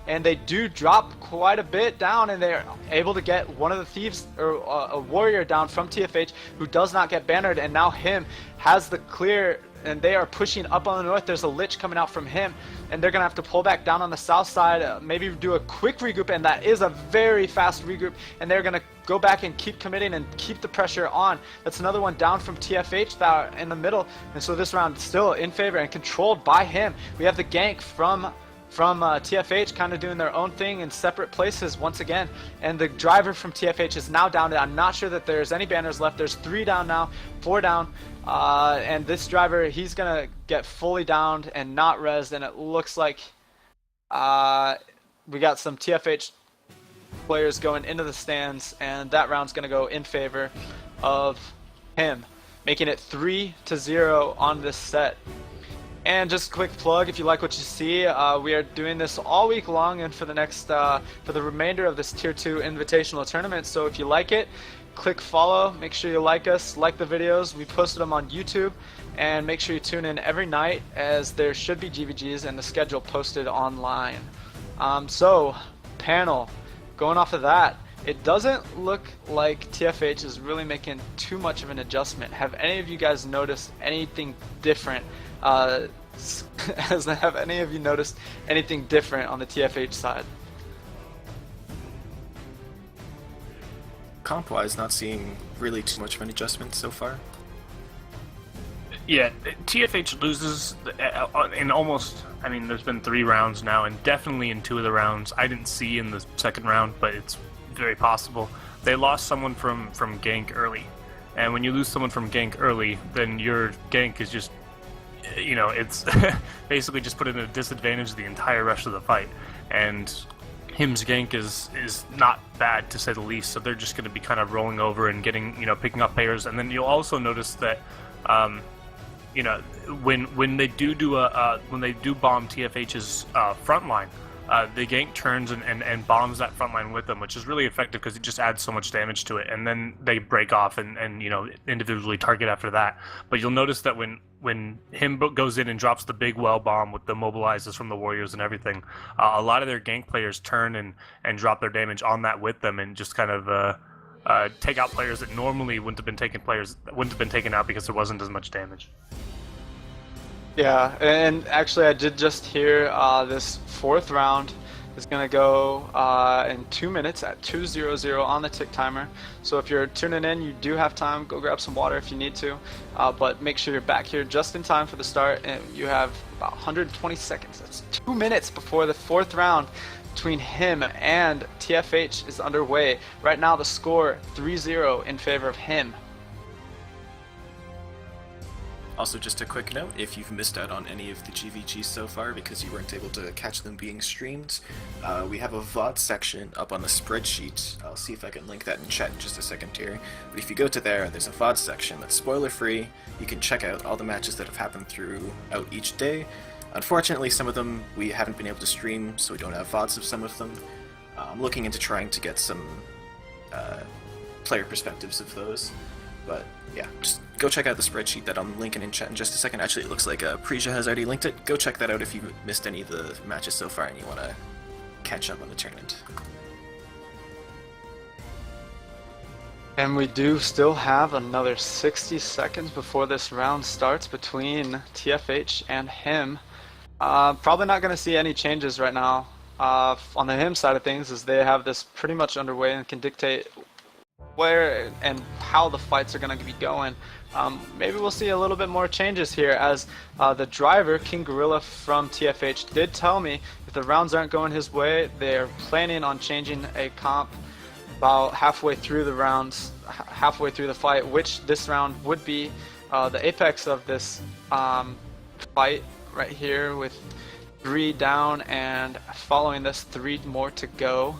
and they do drop quite a bit down, and they're able to get one of the thieves, or a warrior down from TFH, who does not get bannered, and now him has the clear, and they are pushing up on the north. There's a lich coming out from him, and they're gonna have to pull back down on the south side, maybe do a quick regroup, and that is a very fast regroup, and they're gonna go back and keep committing and keep the pressure on. That's another one down from TFH that are in the middle, and so this round still in favor and controlled by him. We have the gank from TFH kind of doing their own thing in separate places once again, and the driver from TFH is now down. I'm not sure that there's any banners left. There's 3 down now, 4 down, and this driver, he's gonna get fully downed and not rezzed, and it looks like we got some TFH players going into the stands, and that round's gonna go in favor of him, making it 3-0 on this set. And just a quick plug, if you like what you see, we are doing this all week long and for the next, for the remainder of this Tier 2 Invitational Tournament. So if you like it, click follow, make sure you like us, like the videos. We posted them on YouTube, and make sure you tune in every night, as there should be GvGs and the schedule posted online. So, panel, going off of that, it doesn't look like TFH is really making too much of an adjustment. Have any of you guys noticed anything different? Have any of you noticed anything different on the TFH side? Comp-wise, not seeing really too much of an adjustment so far. Yeah, TFH loses in almost, I mean, there's been 3 rounds now, and definitely in 2 of the rounds. I didn't see in the second round, but it's very possible. They lost someone from gank early, and when you lose someone from gank early, then your gank is just, you know, it's basically just put in a disadvantage the entire rest of the fight. And him's gank is not bad, to say the least, so they're just going to be kind of rolling over and getting, you know, picking up players. And then you'll also notice that you know, when they do bomb TFH's front line, the gank turns and bombs that front line with them, which is really effective because it just adds so much damage to it. And then they break off and you know, individually target after that. But you'll notice that when him goes in and drops the big well bomb with the mobilizers from the warriors and everything, a lot of their gank players turn and drop their damage on that with them, and just kind of take out players that normally wouldn't have been taken out because there wasn't as much damage. Yeah, and actually I did just hear this 4th round is going to go in 2 minutes at 2:00 on the tick timer. So if you're tuning in, you do have time. Go grab some water if you need to, but make sure you're back here just in time for the start, and you have about 120 seconds. That's 2 minutes before the 4th round between him and TFH is underway. Right now the score 3-0 in favor of him. Also, just a quick note, if you've missed out on any of the GvGs so far because you weren't able to catch them being streamed, we have a VOD section up on the spreadsheet. I'll see if I can link that in chat in just a second here. But if you go to there, there's a VOD section that's spoiler-free. You can check out all the matches that have happened throughout each day. Unfortunately, some of them we haven't been able to stream, so we don't have VODs of some of them. I'm looking into trying to get some player perspectives of those. But yeah, just go check out the spreadsheet that I'm linking in chat in just a second. Actually, it looks like Preja has already linked it. Go check that out if you missed any of the matches so far and you want to catch up on the tournament. And we do still have another 60 seconds before this round starts between TFH and him. Probably not going to see any changes right now on the him side of things, as they have this pretty much underway and can dictate where and how the fights are going to be going. Maybe we'll see a little bit more changes here, as the driver, King Gorilla from TFH, did tell me if the rounds aren't going his way, they're planning on changing a comp about halfway through the rounds, halfway through the fight, which this round would be the apex of this fight right here, with 3 down and following this 3 more to go.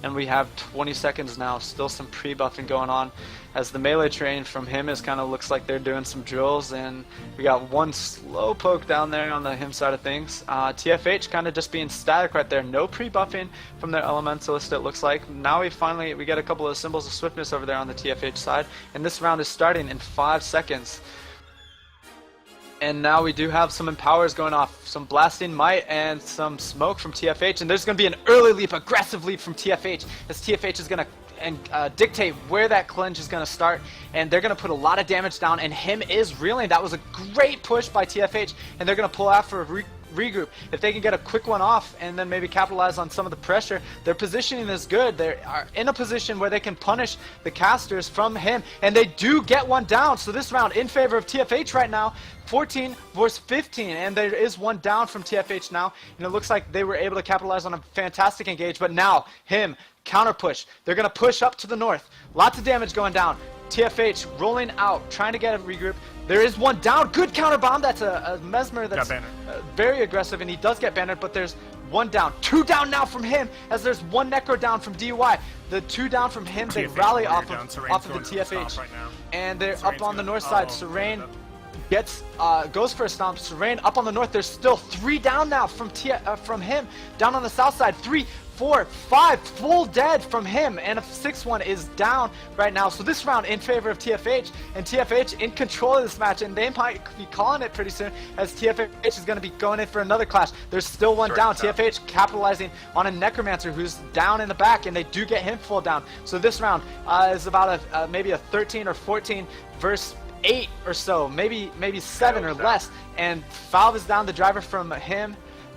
And we have 20 seconds now, still some pre-buffing going on, as the melee train from him is kind of looks like they're doing some drills, and we got one slow poke down there on the him side of things. TFH kind of just being static right there, no pre-buffing from their elementalist, it looks like. Now we get a couple of symbols of swiftness over there on the TFH side, and this round is starting in 5 seconds. And now we do have some empowers going off, some blasting might and some smoke from TFH, and there's going to be an early leap, aggressive leap from TFH, as TFH is going to dictate where that clinch is going to start, and they're going to put a lot of damage down, and him is reeling. That was a great push by TFH, and they're going to pull out for a regroup. If they can get a quick one off and then maybe capitalize on some of the pressure, their positioning is good. They are in a position where they can punish the casters from him, and they do get one down. So this round in favor of TFH right now, 14 versus 15, and there is one down from TFH now, and it looks like they were able to capitalize on a fantastic engage. But now him counter push, they're gonna push up to the north, lots of damage going down. TFH rolling out, trying to get a regroup. There is one down. Good counter bomb. That's a Mesmer that's very aggressive, and he does get bannered, but there's one down. Two down now from him, as there's one Necro down from DUI. The two down from him, they rally off of the TFH. Right now. And they're up on the north side. Serene gets goes for a stomp. Serene up on the north. There's still three down now from him. Down on the south side, 3, 4, 5 full dead from him, and a 6-1 is down right now. So this round in favor of TFH, and TFH in control of this match, and they might be calling it pretty soon, as TFH is going to be going in for another clash. There's still one down. TFH capitalizing on a Necromancer who's down in the back, and they do get him full down. So this round is about maybe a 13 or 14 versus 8 or so, maybe 7 or less, and Valve is down the driver from him,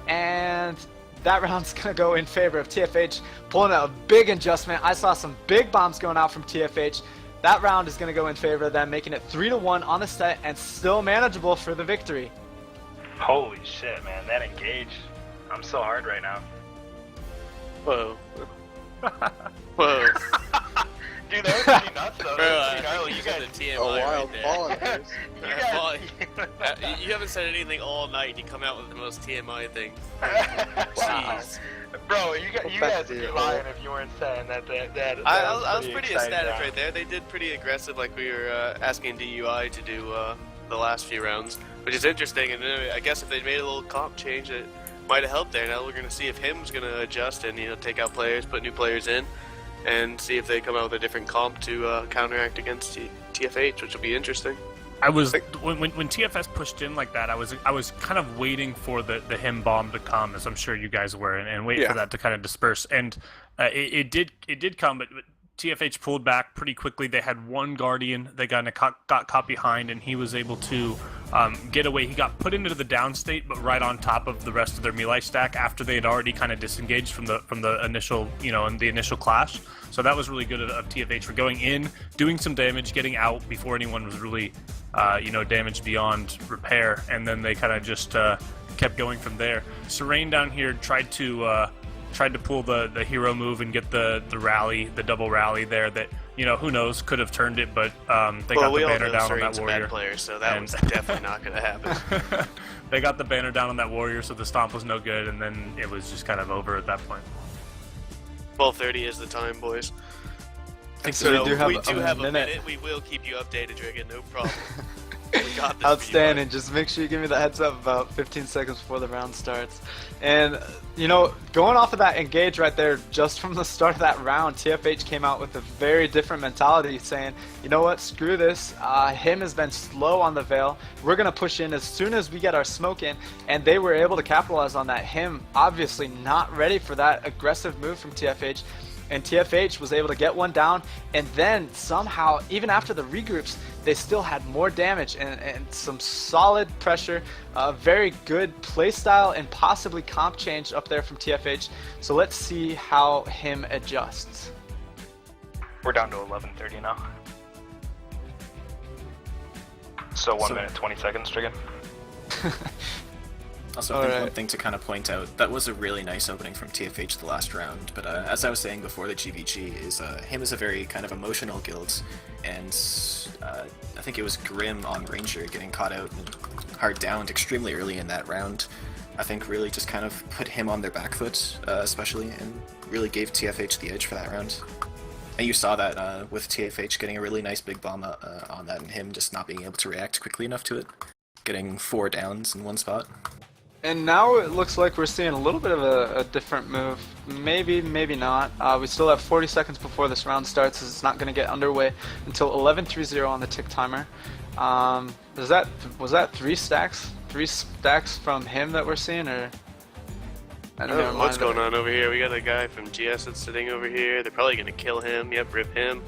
and that round's going to go in favor of TFH, pulling out a big adjustment. I saw some big bombs going out from TFH. That round is going to go in favor of them, making it 3-1 on the set and still manageable for the victory. Holy shit, man, that engage. I'm so hard right now. Whoa. Whoa. Dude, that was pretty nuts though. Bro, Gnarly. you got the TMI A wild right ball there. in there. You haven't said anything all night, and you come out with the most TMI thing. Wow. Jeez. Bro, you guys would be lying if you weren't saying that. I was pretty ecstatic right there. They did pretty aggressive, like we were asking DUI to do the last few rounds, which is interesting. And I guess if they made a little comp change, it might have helped there. Now we're going to see if him's going to adjust and take out players, put new players in, and see if they come out with a different comp to counteract against TFH, which will be interesting. I was when TFS pushed in like that, I was kind of waiting for the him bomb to come, as I'm sure you guys were, and wait for that to kind of disperse. And it did come, but TFH pulled back pretty quickly. They had one Guardian. They got caught behind, and he was able to get away. He got put into the down state, but right on top of the rest of their melee stack after they had already kind of disengaged from the initial, in the initial clash. So that was really good of TFH for going in, doing some damage, getting out before anyone was really, damaged beyond repair, and then they kind of just kept going from there. Serene down here tried to pull the hero move and get the rally, the double rally there. That who knows, could have turned it, but they got the banner down on that warrior. Bad player, so that was definitely not going to happen. They got the banner down on that warrior, so the stomp was no good, and then it was just kind of over at that point. 12:30 is the time, boys. So we do have a minute. We will keep you updated, Drigan. No problem. We got this. Outstanding. Just make sure you give me the heads up about 15 seconds before the round starts. And, going off of that engage right there, just from the start of that round, TFH came out with a very different mentality, saying, you know what, screw this. Him has been slow on the Veil. We're going to push in as soon as we get our smoke in. And they were able to capitalize on that. Him, obviously not ready for that aggressive move from TFH. And TFH was able to get one down, and then somehow, even after the regroups, they still had more damage and some solid pressure. Very good playstyle and possibly comp change up there from TFH. So let's see how him adjusts. We're down to 11:30 now. So 1 minute 20 seconds, Drigan. Also, I think one thing to kind of point out, that was a really nice opening from TFH the last round, but as I was saying before, the GvG is, him is a very kind of emotional guild, and I think it was Grim on Ranger getting caught out and hard downed extremely early in that round. I think really just kind of put him on their back foot, especially, and really gave TFH the edge for that round. And you saw that with TFH getting a really nice big bomb on that, and him just not being able to react quickly enough to it, getting 4 downs in one spot. And now it looks like we're seeing a little bit of a different move. Maybe, maybe not. We still have 40 seconds before this round starts, as it's not going to get underway until 11:30 on the tick timer. Was that 3 stacks? 3 stacks from him that we're seeing, or? I don't know what's going on over here. We got a guy from GS that's sitting over here. They're probably gonna kill him. Yep, rip him.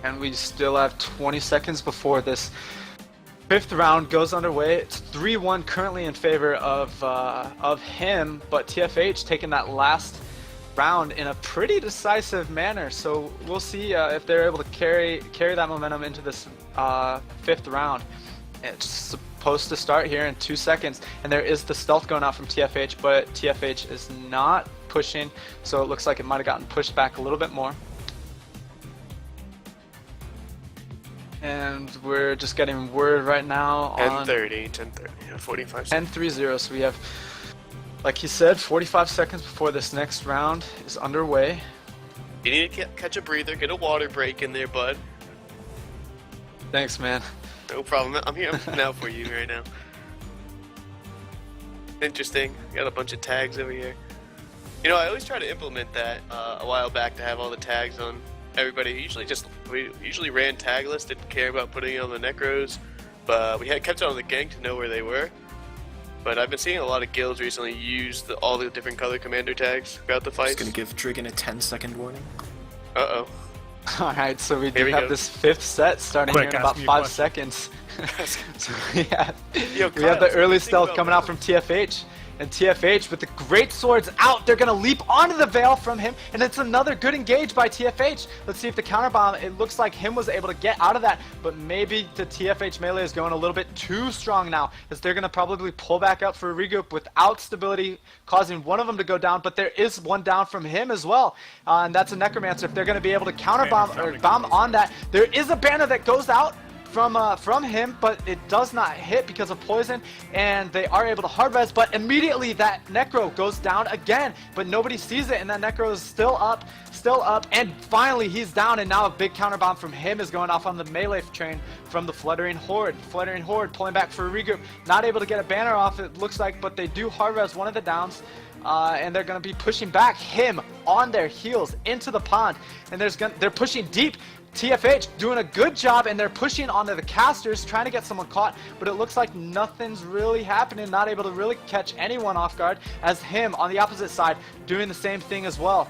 And we still have 20 seconds before this 5th round goes underway. It's 3-1 currently in favor of him, but TFH taking that last round in a pretty decisive manner. So we'll see if they're able to carry that momentum into this 5th round. It's supposed to start here in 2 seconds, and there is the stealth going out from TFH, but TFH is not pushing, so it looks like it might have gotten pushed back a little bit more. And we're just getting word right now on 10:30, yeah, 45 seconds. 10:30, so we have, like he said, 45 seconds before this next round is underway. You need to catch a breather, get a water break in there, bud. Thanks, man. No problem. I'm here now for you right now. Interesting. Got a bunch of tags over here. You know, I always try to implement that a while back to have all the tags on everybody. We usually ran tagless, didn't care about putting it on the necros, but we had kept it on the gang to know where they were. But I've been seeing a lot of guilds recently use all the different color commander tags throughout the fights. Just gonna give Drigan a 10-second warning. Uh-oh. Alright, so we do have this 5th set starting here in about 5 seconds. So we have the early stealth coming out from TFH. And TFH with the great swords out, they're going to leap onto the veil from him, and it's another good engage by TFH. Let's see if the counter bomb, it looks like him was able to get out of that, but maybe the TFH melee is going a little bit too strong now, as they're going to probably pull back up for a regroup without stability, causing one of them to go down, but there is one down from him as well, and that's a Necromancer. If they're going to be able to counter bomb or bomb on that, there is a banner that goes out from him, but it does not hit because of poison, and they are able to hard res, but immediately that Necro goes down again, but nobody sees it, and that Necro is still up, and finally he's down, and now a big counter bomb from him is going off on the melee train from the Fluttering Horde. Fluttering Horde pulling back for a regroup, not able to get a banner off, it looks like, but they do hard res one of the downs. And they're going to be pushing back him on their heels into the pond, and they're pushing deep. TFH doing a good job, and they're pushing onto the casters, trying to get someone caught, but it looks like nothing's really happening, not able to really catch anyone off guard, as him on the opposite side doing the same thing as well.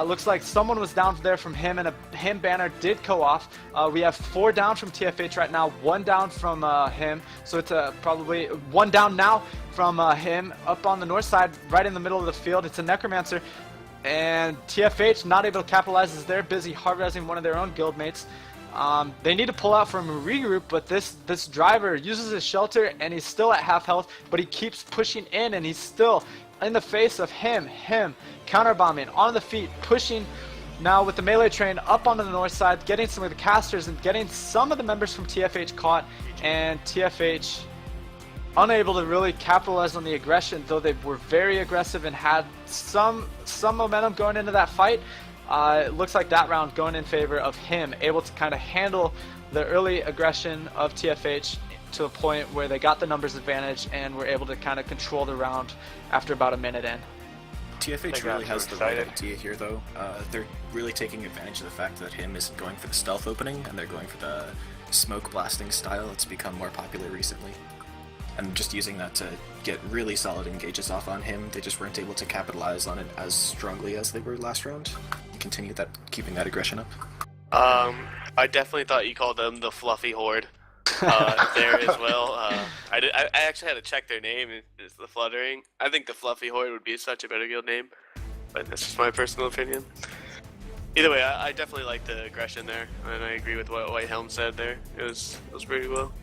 Looks like someone was down there from him, and a him banner did go off. We have 4 down from TFH right now, 1 down from him, so it's probably 1 down now from him up on the north side, right in the middle of the field. It's a Necromancer. And TFH not able to capitalize as they're busy hard-resing one of their own guildmates. They need to pull out from a regroup, but this driver uses his shelter, and he's still at half health, but he keeps pushing in, and he's still in the face of him counter-bombing on the feet, pushing now with the melee train up onto the north side, getting some of the casters and getting some of the members from TFH caught, and TFH unable to really capitalize on the aggression, though they were very aggressive and had some momentum going into that fight. It looks like that round going in favor of him, able to kind of handle the early aggression of TFH to a point where they got the numbers advantage and were able to kind of control the round after about a minute in. TFH really has the right idea here, though. They're really taking advantage of the fact that him isn't going for the stealth opening, and they're going for the smoke blasting style. It's become more popular recently. And just using that to get really solid engages off on him. They just weren't able to capitalize on it as strongly as they were last round. Continue that, keeping that aggression up. I definitely thought you called them the Fluffy Horde there as well. I actually had to check their name. It's the Fluttering. I think the Fluffy Horde would be such a better guild name, but that's just my personal opinion. Either way, I definitely like the aggression there, and I agree with what Whitehelm said there. It was pretty well.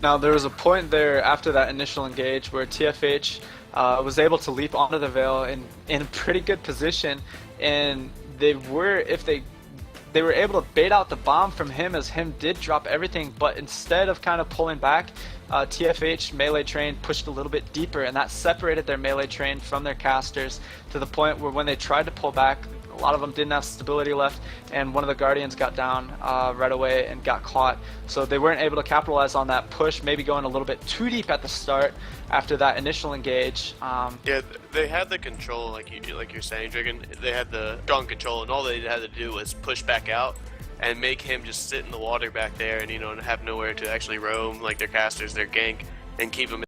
Now, there was a point there after that initial engage where TFH was able to leap onto the veil in a pretty good position, and they were able to bait out the bomb from him, as him did drop everything, but instead of kind of pulling back, TFH melee train pushed a little bit deeper, and that separated their melee train from their casters to the point where when they tried to pull back, a lot of them didn't have stability left, and one of the Guardians got down right away and got caught. So they weren't able to capitalize on that push, maybe going a little bit too deep at the start after that initial engage. Yeah, they had the control, like you're saying, Drigan. They had the strong control, and all they had to do was push back out. and make him just sit in the water back there and, you know, and have nowhere to actually roam like their casters, their gank, and keep him